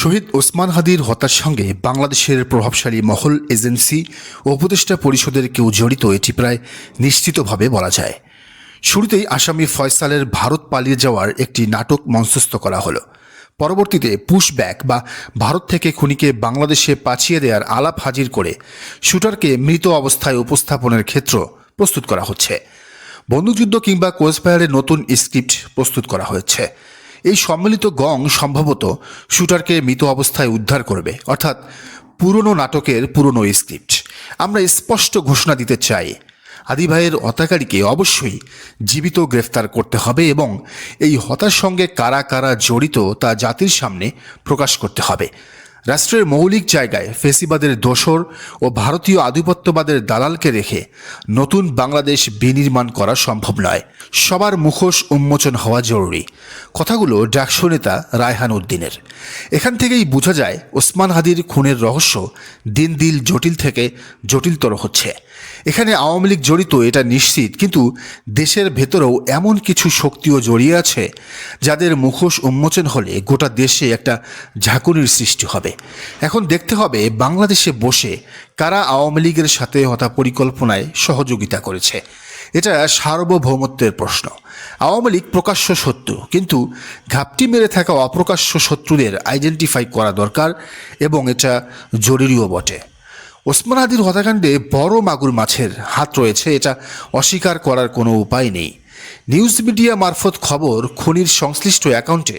শহীদ ওসমান হাদির হত্যার সঙ্গে বাংলাদেশের প্রভাবশালী মহল, এজেন্সি ও উপদেষ্টা পরিষদের কেউ জড়িত এটি প্রায় নিশ্চিতভাবে বলা যায়। শুরুতেই আসামি ফয়সালের ভারত পালিয়ে যাওয়ার একটি নাটক মঞ্চস্থ করা হলো। পরবর্তীতে পুশব্যাক বা ভারত থেকে খুনিকে বাংলাদেশে পাঠিয়ে দেওয়ার আলাপ হাজির করে শুটারকে মৃত অবস্থায় উপস্থাপনের ক্ষেত্র প্রস্তুত করা হচ্ছে। বন্দুকযুদ্ধ কিংবা ক্রসফায়ারের নতুন স্ক্রিপ্ট প্রস্তুত করা হয়েছে। এই সম্মিলিত গং সম্ভবত শুটারকে মৃত অবস্থায় উদ্ধার করবে, অর্থাৎ পুরনো নাটকের পুরনো স্ক্রিপ্ট। আমরা স্পষ্ট ঘোষণা দিতে চাই, হাদি ভাইয়ের হত্যাকারীকে অবশ্যই জীবিত গ্রেফতার করতে হবে এবং এই হত্যার সঙ্গে কারা কারা জড়িত তা জাতির সামনে প্রকাশ করতে হবে। রাষ্ট্রের মৌলিক জায়গায় ফেসিবাদের দোসর ও ভারতীয় আধিপত্যবাদের দালালকে রেখে নতুন বাংলাদেশ বিনির্মাণ করা সম্ভব নয়। সবার মুখোশ উন্মোচন হওয়া জরুরি। কথাগুলো ডাকসু নেতা রায়হান উদ্দিনের। এখান থেকেই বোঝা যায় ওসমান হাদির খুনের রহস্য দিন দিন জটিল থেকে জটিলতর হচ্ছে। এখানে আওয়ামী লীগ জড়িত এটা নিশ্চিত, কিন্তু দেশের ভেতরেও এমন কিছু শক্তিও জড়িয়ে আছে যাদের মুখোশ উন্মোচন হলে গোটা দেশে একটা ঝাঁকুনির সৃষ্টি হবে। এখন দেখতে হবে বাংলাদেশে বসে কারা আওয়ামী লীগের সাথে হত্যা পরিকল্পনায় সহযোগিতা করেছে। এটা সার্বভৌমত্বের প্রশ্ন। আওয়ামী লীগ প্রকাশ্য শত্রু, কিন্তু ঘাপটি মেরে থাকা অপ্রকাশ্য শত্রুদের আইডেন্টিফাই করা দরকার এবং এটা জরুরিও বটে। ওসমান হাদির হত্যাকাণ্ডে বড় মাগুর মাছের হাত রয়েছে, এটা অস্বীকার করার কোনো উপায় নেই। নিউজ মিডিয়া মারফত খবর, খুনির সংশ্লিষ্ট অ্যাকাউন্টে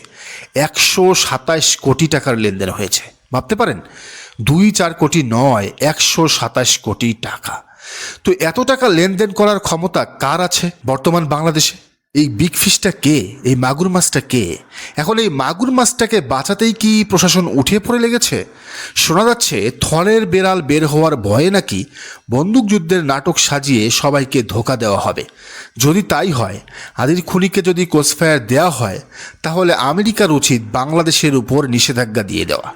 127 কোটি টাকার লেনদেন হয়েছে। ভাবতে পারেন, 2-4 কোটি নয়, 127 কোটি টাকা। তো এত টাকা লেনদেন করার ক্ষমতা কার আছে বর্তমান বাংলাদেশে? এই বিগ ফিশটা কে? এই মাগুর মাছটা কে? এখন এই মাগুর মাছটাকে বাঁচাতেই কি প্রশাসন উঠে পড়ে লেগেছে? শোনা যাচ্ছে থলের বেড়াল বের হওয়ার ভয়ে নাকি বন্দুকযুদ্ধের নাটক সাজিয়ে সবাইকে ধোঁকা দেওয়া হবে। যদি তাই হয়, হাদির খুনিকে যদি ক্রসফায়ার দেওয়া হয়, তাহলে আমেরিকার উচিত বাংলাদেশের উপর নিষেধাজ্ঞা দিয়ে দেওয়া।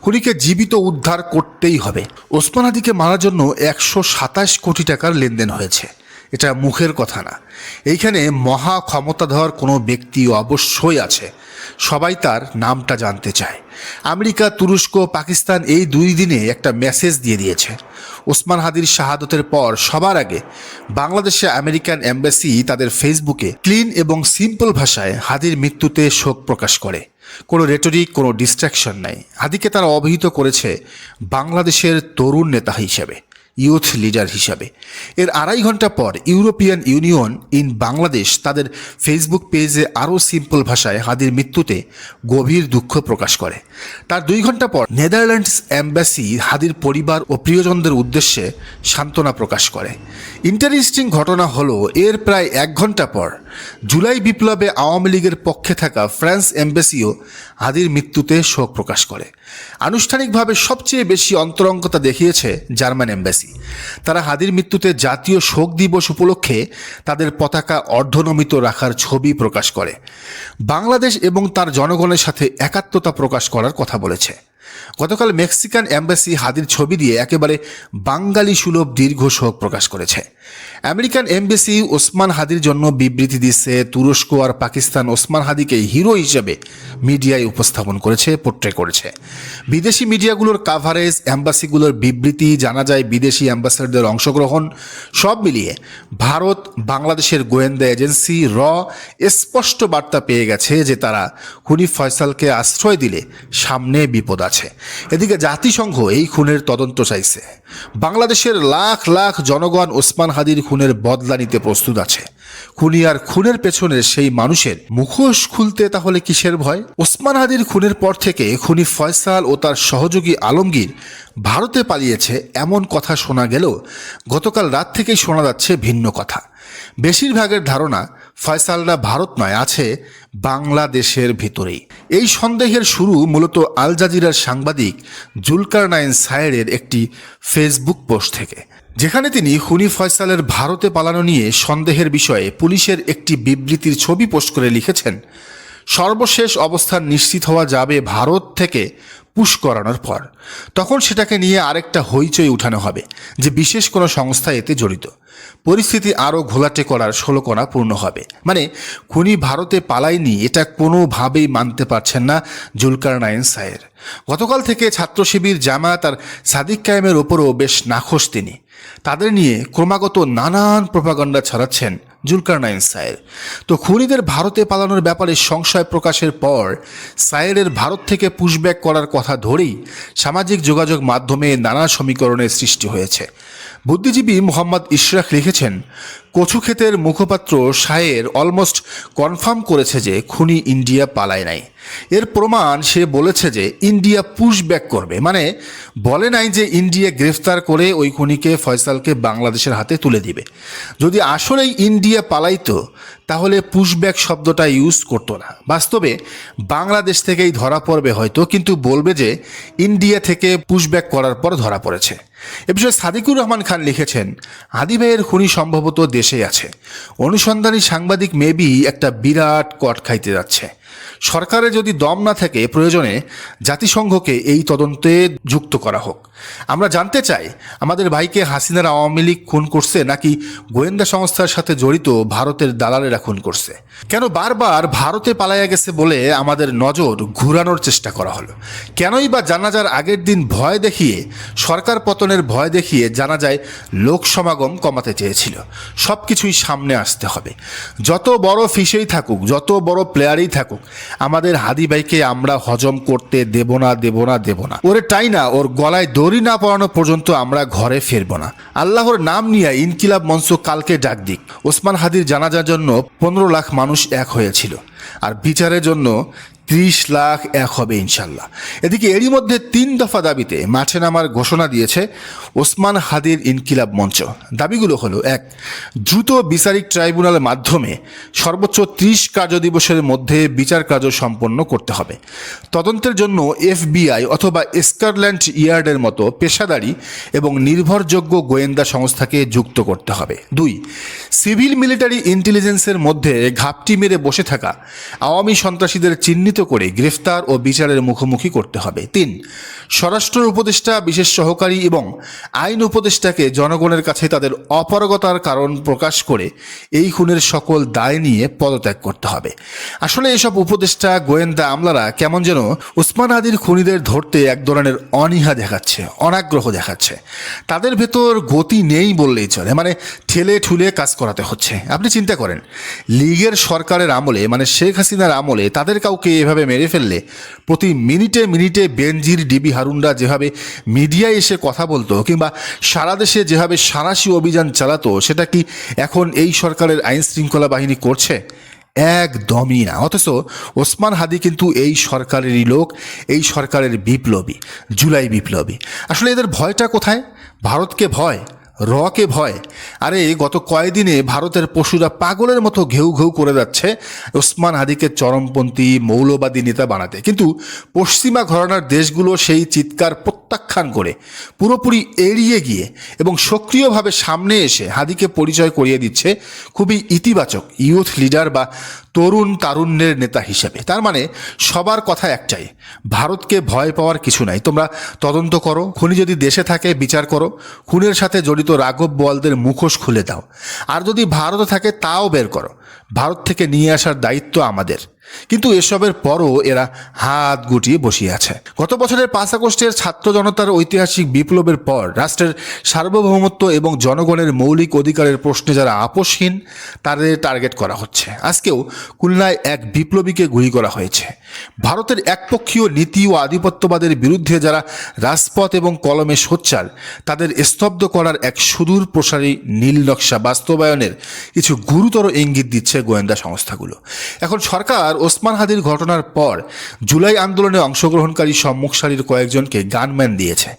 খুনিকে জীবিত উদ্ধার করতেই হবে। ওসমান হাদিকে মারার জন্য 127 কোটি টাকার লেনদেন হয়েছে। এটা মুখের কথা না। এইখানে মহা ক্ষমতাধর কোনো ব্যক্তি অবশ্যই আছে। সবাই তার নামটা জানতে চায়। আমেরিকা, তুরস্ক, পাকিস্তান এই 2 দিনে একটা মেসেজ দিয়ে দিয়েছে। ওসমান হাদির শাহাদতের পর সবার আগে বাংলাদেশে আমেরিকান এম্বাসি তাদের ফেসবুকে ক্লিন এবং সিম্পল ভাষায় হাদির মৃত্যুতে শোক প্রকাশ করে। কোনো রেটরিক, কোনো ডিস্ট্রাকশন নাই। হাদিকে তারা অভিহিত করেছে বাংলাদেশের তরুণ নেতা হিসেবে, ইউথ লিডার হিসাবে। এর 2.5 ঘন্টা পর ইউরোপিয়ান ইউনিয়ন ইন বাংলাদেশ তাদের ফেসবুক পেজে আরও সিম্পল ভাষায় হাদির মৃত্যুতে গভীর দুঃখ প্রকাশ করে। তার 2 ঘন্টা পর নেদারল্যান্ডস এম্বাসি হাদির পরিবার ও প্রিয়জনদের উদ্দেশ্যে সান্ত্বনা প্রকাশ করে। ইন্টারেস্টিং ঘটনা হলো, এর প্রায় 1 ঘন্টা পর জুলাই বিপ্লবে আওয়ামী লীগের পক্ষে থাকা ফ্রান্স এম্বাসিও হাদির মৃত্যুতে শোক প্রকাশ করে। আনুষ্ঠানিকভাবে সবচেয়ে বেশি অন্তরঙ্গতা দেখিয়েছে জার্মান এম্বাসি। তারা হাদির মৃত্যুতে জাতীয় শোক দিবস উপলক্ষে তাদের পতাকা অর্ধনমিত রাখার ছবি প্রকাশ করে। বাংলাদেশ এবং তার জনগণের সাথে একাত্মতা প্রকাশ করার কথা বলেছে। গতকাল মেক্সিকান এম্বাসি হাদির ছবি দিয়ে একেবারে বাঙালি সুলভ দীর্ঘ শোক প্রকাশ করেছে। আমেরিকান এম্বাসি ওসমান হাদির জন্য বিবৃতি দিচ্ছে। তুরস্ক আর পাকিস্তান ওসমান হাদিকে হিরো হিসেবে মিডিয়ায় উপস্থাপন করেছে, পোট্রে করেছে। বিদেশি মিডিয়াগুলোর কাভারেজ, এম্বাসিগুলোর বিবৃতি, জানা যায় বিদেশি অ্যাম্বাসাডারদের অংশগ্রহণ, সব মিলিয়ে ভারত বাংলাদেশের গোয়েন্দা এজেন্সি স্পষ্ট বার্তা পেয়ে গেছে যে তারা খুনি ফয়সালকে আশ্রয় দিলে সামনে বিপদ আছে। এদিকে জাতিসংঘ এই খুনের তদন্ত চাইছে। বাংলাদেশের লাখ লাখ জনগণ ওসমান হাদির খুনের বদলা নিতে প্রস্তুত আছে। খুনি আর খুনের পেছনের সেই মানুষের মুখোশ খুলতে তাহলে কিসের ভয়? ওসমান হাদির খুনের পর থেকে খুনি ফয়সাল ও তার সহযোগী আলমগীর ভারতে পালিয়েছে এমন কথা শোনা গেলেও গতকাল রাত থেকেই শোনা যাচ্ছে ভিন্ন কথা। বেশিরভাগের ধারণা ফয়সালরা ভারত নয়, আছে বাংলাদেশের ভিতরেই। এই সন্দেহের শুরু মূলত আল জাজিরার সাংবাদিক জুলকারনাইন সায়েরের একটি ফেসবুক পোস্ট থেকে, যেখানে তিনি খুনি ফয়সালের ভারতে পালানো নিয়ে সন্দেহের বিষয়ে পুলিশের একটি বিবৃতির ছবি পোস্ট করে লিখেছেন, সর্বশেষ অবস্থান নিশ্চিত হওয়া যাবে ভারত থেকে পুশ করানোর পর। তখন সেটাকে নিয়ে আরেকটা হইচই উঠানো হবে যে বিশেষ কোনো সংস্থা এতে জড়িত। পরিস্থিতি আরও ঘোলাটে করার ষোলকণা পূর্ণ হবে। মানে খুনি ভারতে পালায়নি এটা কোনোভাবেই মানতে পারছেন না জুলকারনাইন সায়ের। গতকাল থেকে ছাত্র শিবির, জামায়াত আর সাদিক কায়েমের ওপরও বেশ নাখোশ তিনি। তাদের নিয়ে ক্রমাগত নানান প্রোপাগান্ডা ছড়াচ্ছেন জুলকারনাইন সায়ের। তো খুনিদের ভারতে পালানোর ব্যাপারে সংশয় প্রকাশের পর সায়েরের ভারত থেকে পুশব্যাক করার কথা ধরেই সামাজিক যোগাযোগ মাধ্যমে নানা সমীকরণের সৃষ্টি হয়েছে। বুদ্ধিজীবী মোহাম্মদ ইশরাক লিখেছেন, কচুক্ষেতের মুখপাত্র সায়ের অলমোস্ট কনফার্ম করেছে যে খুনি ইন্ডিয়া পালায় নাই। এর প্রমাণ সে বলেছে যে ইন্ডিয়া পুশব্যাক করবে, মানে বলে নাই যে ইন্ডিয়া গ্রেফতার করে ওই খুনিকে ফয়সালকে বাংলাদেশের হাতে তুলে দিবে। যদি আসলেই ইন্ডিয়া পালাইতো তাহলে পুশব্যাক শব্দটা ইউজ করতো না। বাস্তবে বাংলাদেশ থেকেই ধরা পড়বে হয়তো, কিন্তু বলবে যে ইন্ডিয়া থেকে পুশব্যাক করার পর ধরা পড়েছে। এ বিষয়ে সাদিকুর রহমান খান লিখেছেন, হাদি ভাইয়ের খুনি সম্ভবত দেশে আছে। অনুসন্ধানী সাংবাদিক মেবি একটা বিরাট কট খাইতে যাচ্ছে। সরকারে যদি দম না থাকে প্রয়োজনে জাতিসংঘকে এই তদন্তে যুক্ত করা হোক। আমরা জানতে চাই আমাদের ভাইকে হাসিনার আওয়ামী লীগ খুন করছে নাকি গোয়েন্দা সংস্থার সাথে জড়িত ভারতের দালালেরা খুন করছে? কেন বারবার ভারতে পালাইয়া গেছে বলে আমাদের নজর ঘুরানোর চেষ্টা করা হলো? কেনই বা জানাজার আগের দিন ভয় দেখিয়ে, সরকার পতনের ভয় দেখিয়ে জানাজায় লোক সমাগম কমাতে চেয়েছিল? সব কিছুই সামনে আসতে হবে। যত বড় ফিসেই থাকুক, যত বড় প্লেয়ারই থাকুক, আমাদের হাদি ভাইকে আমরা হজম করতে দেব না, দেব না, দেব না। ওরে টাই না, ওর গলায় দড়ি না পড়ানো পর্যন্ত আমরা ঘরে ফিরব না। আল্লাহর নাম নিয়ে ইনকিলাব মঞ্চ কালকে ডাক দিক। ওসমান হাদির জানাজার জন্য 15 লাখ মানুষ এক হয়েছিল, আর বিচারের জন্য 30 লাখ এক হবে ইনশাল্লাহ। এদিকে এরই মধ্যে 3 দফা দাবিতে মাঠে নামার ঘোষণা দিয়েছে ওসমান হাদির ইনকিলাব মঞ্চ। দাবিগুলো হলো: 1, দ্রুত বিচারিক ট্রাইব্যুনালের মাধ্যমে সর্বোচ্চ 30 কার্যদিবসের মধ্যে বিচার কার্য সম্পন্ন করতে হবে। তদন্তের জন্য FBI অথবা স্কটল্যান্ড ইয়ার্ডের মতো পেশাদারি এবং নির্ভরযোগ্য গোয়েন্দা সংস্থাকে যুক্ত করতে হবে। 2, সিভিল মিলিটারি ইন্টেলিজেন্সের মধ্যে ঘাপটি মেরে বসে থাকা আওয়ামী সন্ত্রাসীদের চিহ্নিত করে গ্রেফতার ও বিচারের মুখোমুখি করতে হবে। 3, স্বরাষ্ট্র উপদেষ্টা, বিশেষ সহকারী এবং আইন উপদেষ্টাকে জনগণের কাছে তাদের অপারগতার কারণ প্রকাশ করে এই খুনের সকল দায় নিয়ে পদত্যাগ করতে হবে। আসলে এসব উপদেষ্টা, গোয়েন্দা আমলারা কেমন যেন ওসমান হাদির খুনিদের ধরতে এক ধরনের অনীহা দেখাচ্ছে, অনাগ্রহ দেখাচ্ছে। তাদের ভেতর গতি নেই বললেই চলে, মানে ঠেলে ঠুলে কাজ করাতে হচ্ছে। আপনি চিন্তা করেন, লীগের সরকারের আমলে, মানে শেখ হাসিনার আমলে তাদের কাউকে এভাবে মেরে ফেললে প্রতি মিনিটে মিনিটে বেনজির, ডিবি হারুনরা যেভাবে মিডিয়ায় এসে কথা বলতো কিংবা সারা দেশে যেভাবে সাঁড়াশি অভিযান চালাতো, সেটা কি এখন এই সরকারের আইন শৃঙ্খলা বাহিনী করছে? একদমই না। অথচ ওসমান হাদি কিন্তু এই সরকারেরই লোক, এই সরকারের বিপ্লবী, জুলাই বিপ্লবী। আসলে এদের ভয়টা কোথায়? ভারতকে ভয়, রকে ভয়। আরে গত কয়েকদিনে ভারতের পশুরা পাগলের মতো ঘেউ ঘেউ করে যাচ্ছে ওসমান হাদিকে চরমপন্থী মৌলবাদী নেতা বানাতে, কিন্তু পশ্চিমা ঘরানার দেশগুলো সেই চিৎকার প্রত্যাখ্যান করে পুরোপুরি এড়িয়ে গিয়ে এবং সক্রিয়ভাবে সামনে এসে হাদিকে পরিচয় করিয়ে দিচ্ছে খুবই ইতিবাচক ইউথ লিডার বা তরুণ তারুণ্যের নেতা হিসেবে। তার মানে সবার কথা একটাই, ভারতকে ভয় পাওয়ার কিছু নাই। তোমরা তদন্ত করো, খুনি যদি দেশে থাকে বিচার করো, খুনের সাথে জড়িত রাঘব বোয়ালদের মুখোশ খুলে দাও, আর যদি ভারতে থাকে তাও বের করো। ভারত থেকে নিয়ে আসার দায়িত্ব আমাদের। কিন্তু এসবের পরও এরা হাত গুটিয়ে বসিয়ে আছে। গত বছরের 5 আগস্টের ছাত্র জনতার ঐতিহাসিক বিপ্লবের পর রাষ্ট্রের সার্বভৌমত্ব এবং জনগণের মৌলিক অধিকারের প্রশ্নে যারা আপোষহীন তাদের টার্গেট করা হচ্ছে। আজকেও খুলনায় এক বিপ্লবীকে গুলি করা হয়েছে। ভারতের একপক্ষীয় নীতি ও আধিপত্যবাদের বিরুদ্ধে যারা রাজপথ এবং কলমে সোচ্চার, তাদের স্তব্ধ করার এক সুদূর প্রসারী নীল নকশা বাস্তবায়নের কিছু গুরুতর ইঙ্গিত দিচ্ছে গোয়েন্দা সংস্থাগুলো। এখন সরকার ওসমান হাদির ঘটনার পর জুলাই আন্দোলনে অংশগ্রহণকারী সম্মুখ সারির কয়েকজনকে গানম্যান দিয়েছে।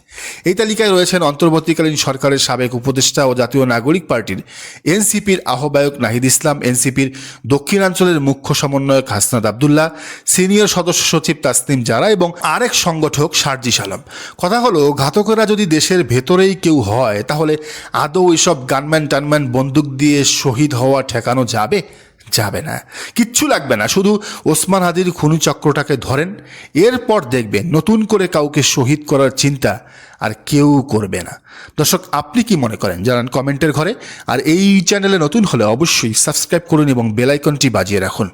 এই তালিকায় রয়েছেন অন্তর্বর্তীকালীন সরকারের সাবেক উপদেষ্টা ও জাতীয় নাগরিক পার্টির এনসিপির আহ্বায়ক নাহিদ ইসলাম, এনসিপির দক্ষিণাঞ্চলের মুখ্য সমন্বয়ক হাসনাত আবদুল্লাহ, সিনিয়র সদস্য সচিব তাসনিম জারা এবং আরেক সংগঠক সার্জিস আলম। কথা হলো, ঘাতকেরা যদি দেশের ভেতরেই কেউ হয় তাহলে আদৌ এইসব গানম্যান টানম্যান বন্দুক দিয়ে শহীদ হওয়া ঠেকানো যাবে? যাবে না, কিচ্ছু লাগবে না, শুধু ওসমান হাদির খুনি চক্রটাকে ধরেন, এরপর দেখবেন নতুন করে কাউকে শহীদ করার চিন্তা আর কেউ করবে না। দর্শক, আপনি কি মনে করেন জানান কমেন্টের ঘরে। আর এই চ্যানেলে নতুন হলে অবশ্যই সাবস্ক্রাইব করুন এবং বেল আইকনটি বাজিয়ে রাখুন।